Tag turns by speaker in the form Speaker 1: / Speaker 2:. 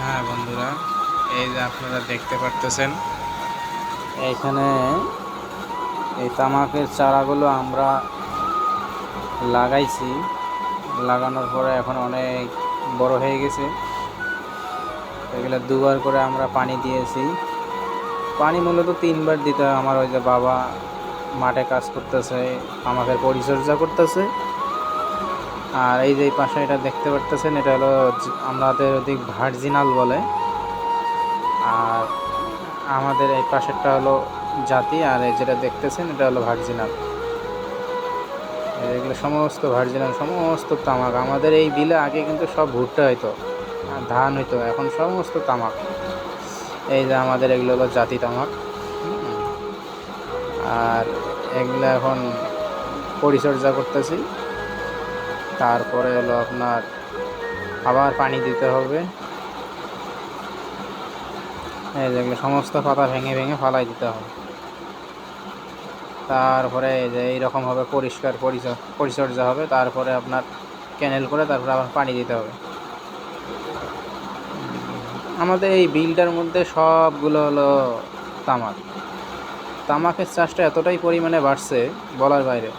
Speaker 1: হ্যাঁ বন্ধুরা, এই যে আপনারা দেখতে পারতেছেন, এইখানে এই তামাকের চারাগুলো আমরা লাগাইছি। লাগানোর পরে এখন অনেক বড় হয়ে গেছে। এগুলো দুবার করে আমরা পানি দিয়েছি। পানি মূলত 3বার দিতে হয়। আমার ওই যে বাবা মাঠে কাজ করতেছে, তামাকের পরিচর্যা করতেছে। আর এই যে পাশে এটা দেখতে পারতেছেন, এটা হলো আমাদের ওদিক ভার্জিনাল বলে। আর আমাদের এই পাশেরটা হলো জাতি, আর এই যেটা দেখতেছেন এটা হলো ভার্জিনাল। এগুলো সমস্ত ভার্জিনাল, সমস্ত তামাক। আমাদের এই বিলে আগে কিন্তু সব ভুট্টা হইতো, ধান হইতো, এখন সমস্ত তামাক। এই যে আমাদের এগুলো হলো জাতি তামাক। আর এগুলো এখন পরিচর্যা করতেছি। তারপরে হলো আপনার আবার পানি দিতে হবে। এই যেগুলো সমস্ত পাতা ভেঙে ভেঙে ফালাই দিতে হবে। তারপরে এই যে এইরকমভাবে পরিষ্কার পরিচর্যা হবে। তারপরে আপনার ক্যানেল করে তারপরে আবার পানি দিতে হবে। আমাদের এই বিলটার মধ্যে সবগুলো হলো তামাক। তামাকের চাষটা এতটাই পরিমাণে বাড়ছে বলার বাইরে।